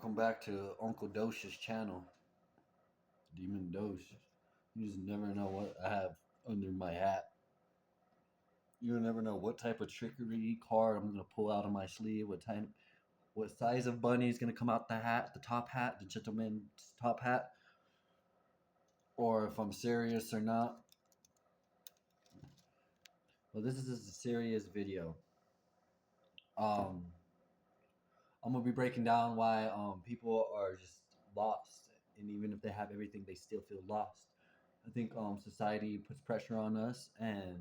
Welcome back to Uncle Dosh's channel, Demon Dosh. You just never know what I have under my hat. You never know what type of trickery card I'm gonna pull out of my sleeve. What size of bunny is gonna come out the hat, the top hat, the gentleman's top hat, or if I'm serious or not. Well, this is a serious video. Um, I'm gonna be breaking down why people are just lost, and even if they have everything, they still feel lost. I think society puts pressure on us, and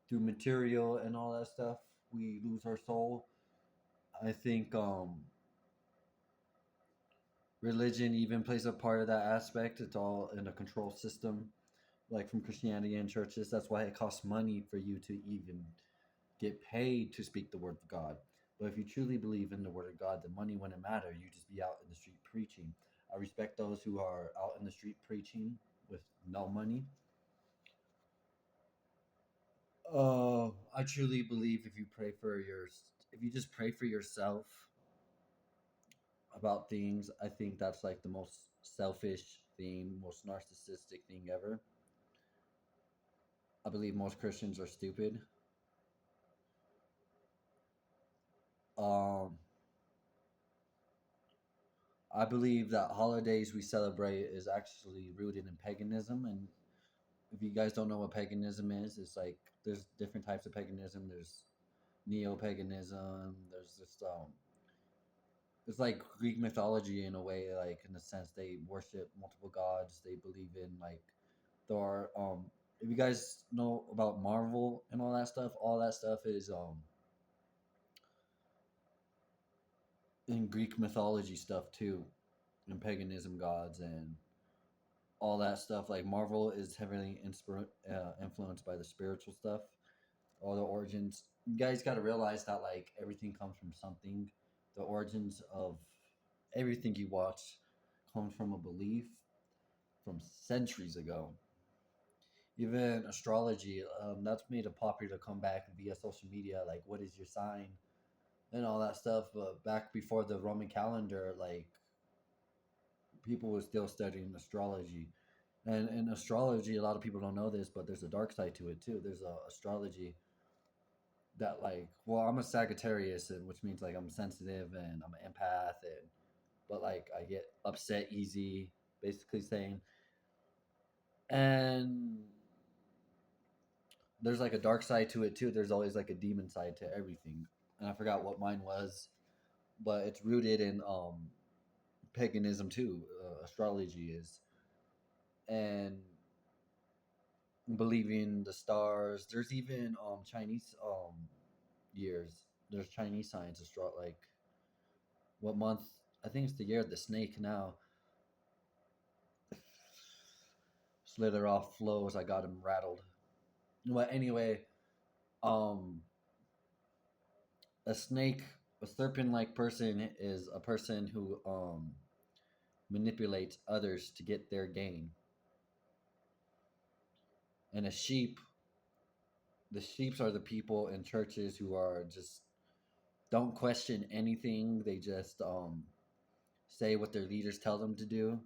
through material and all that stuff, we lose our soul. I think religion even plays a part of that aspect. It's all in a control system, like from Christianity and churches. That's why it costs money for you to even get paid to speak the word of God. But if you truly believe in the word of God, the money wouldn't matter. You just be out in the street preaching. I respect those who are out in the street preaching with no money. I truly believe if you just pray for yourself about things, I think that's like the most selfish thing, most narcissistic thing ever. I believe most Christians are stupid. Um, I believe that holidays we celebrate is actually rooted in paganism. And if you guys don't know what paganism is, it's like there's different types of paganism. There's neo paganism. There's just it's like Greek mythology in a way, like in the sense they worship multiple gods. They believe in like there are if you guys know about Marvel and all that stuff is in Greek mythology stuff too, and paganism gods and all that stuff. Like Marvel is heavily influenced by the spiritual stuff, all the origins. You guys got to realize that like everything comes from something. The origins of everything you watch comes from a belief from centuries ago. Even astrology, that's made a popular comeback via social media. Like, what is your sign and all that stuff. But back before the Roman calendar, like people were still studying astrology. And in astrology, a lot of people don't know this, but there's a dark side to it too. There's a astrology that like, well, I'm a Sagittarius, and which means like I'm sensitive and I'm an empath, and but like I get upset easy, basically saying. And there's like a dark side to it too. There's always like a demon side to everything, and I forgot what mine was, but it's rooted in paganism too. Astrology is, and believing the stars. There's even Chinese years. There's Chinese science like what month? I think it's the year of the snake now. Slither off flows. I got him rattled. But anyway, um, a snake, a serpent-like person is a person who manipulates others to get their gain. And a sheep, the sheeps are the people in churches who are just don't question anything. They just say what their leaders tell them to do,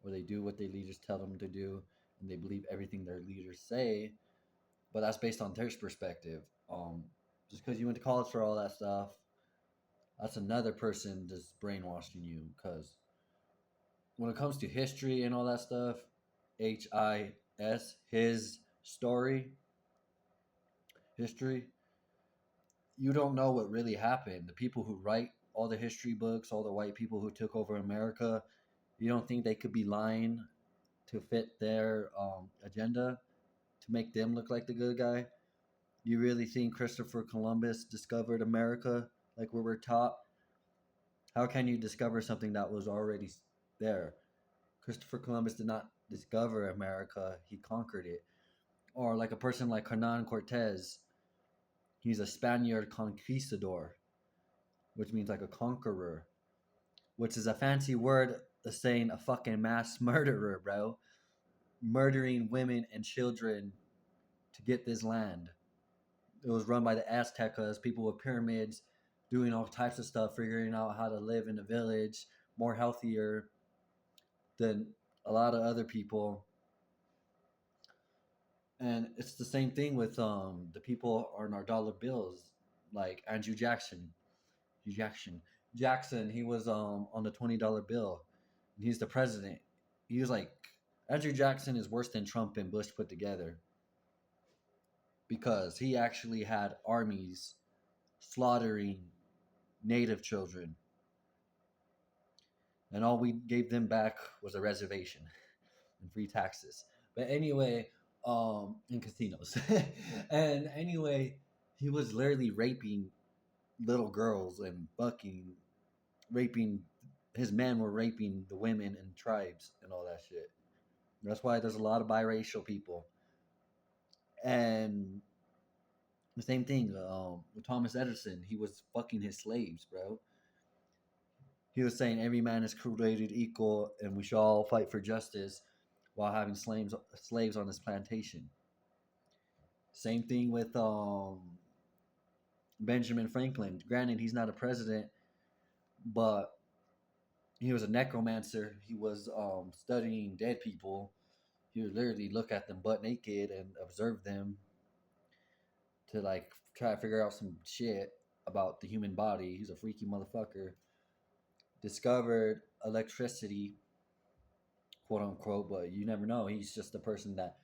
or they do what their leaders tell them to do, and they believe everything their leaders say. But that's based on their perspective. Just because you went to college for all that stuff, that's another person just brainwashing you. Because when it comes to history and all that stuff, his story, history, you don't know what really happened. The people who write all the history books, all the white people who took over America, you don't think they could be lying to fit their agenda to make them look like the good guy? You really think Christopher Columbus discovered America like we were taught? How can you discover something that was already there? Christopher Columbus did not discover America, he conquered it. Or like a person like Hernan Cortez, he's a Spaniard conquistador, which means like a conqueror, which is a fancy word saying a fucking mass murderer, bro. Murdering women and children to get this land. It was run by the Aztecas, people with pyramids, doing all types of stuff, figuring out how to live in a village more healthier than a lot of other people. And it's the same thing with the people on our dollar bills, like Andrew Jackson. Jackson. Jackson, he was on the $20 bill. He's the president. He was like Andrew Jackson is worse than Trump and Bush put together because he actually had armies slaughtering native children, and all we gave them back was a reservation and free taxes. But anyway, in casinos, and anyway, he was literally raping little girls and fucking raping. His men were raping the women and tribes and all that shit. That's why there's a lot of biracial people. And the same thing with Thomas Edison. He was fucking his slaves, bro. He was saying every man is created equal and we should all fight for justice while having slaves on this plantation. Same thing with Benjamin Franklin. Granted, he's not a president, but he was a necromancer. He was studying dead people. He would literally look at them butt naked and observe them to like try to figure out some shit about the human body. He's a freaky motherfucker. Discovered electricity, quote unquote, but you never know. He's just the person that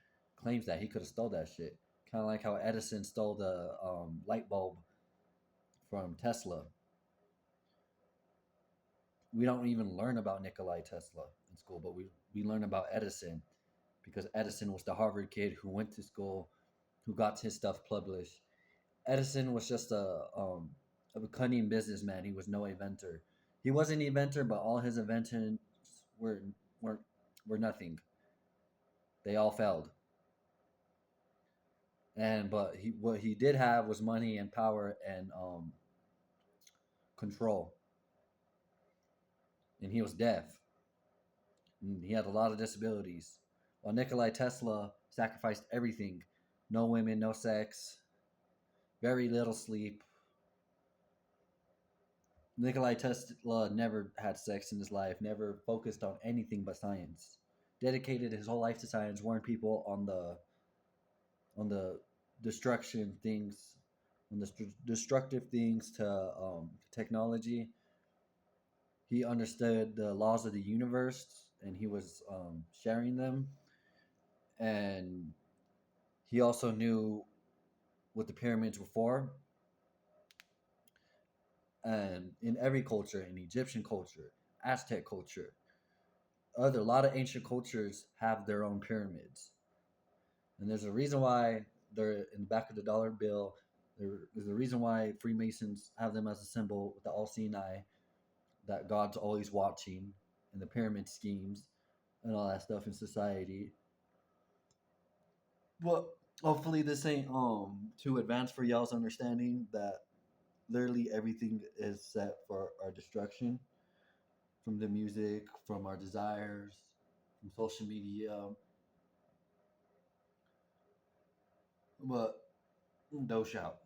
claims that he could have stole that shit. Kind of like how Edison stole the light bulb from Tesla. We don't even learn about Nikolai Tesla in school, but we learn about Edison because Edison was the Harvard kid who went to school, who got his stuff published. Edison was just a cunning businessman. He was no inventor. He was an inventor, but all his inventions were were were nothing. They all failed. And but he what he did have was money and power and control. And he was deaf. And he had a lot of disabilities. While Nikolai Tesla sacrificed everything: no women, no sex, very little sleep. Nikolai Tesla never had sex in his life, never focused on anything but science. Dedicated his whole life to science, warned people on the destruction things, on the destructive things to technology. He understood the laws of the universe, and he was sharing them. And he also knew what the pyramids were for. And in every culture, in Egyptian culture, Aztec culture, a lot of ancient cultures have their own pyramids, and there's a reason why they're in the back of the dollar bill. There's a reason why Freemasons have them as a symbol with the all-seeing eye, that God's always watching, and the pyramid schemes and all that stuff in society. But hopefully, this ain't too advanced for y'all's understanding that literally everything is set for our destruction, from the music, from our desires, from social media. But no shout.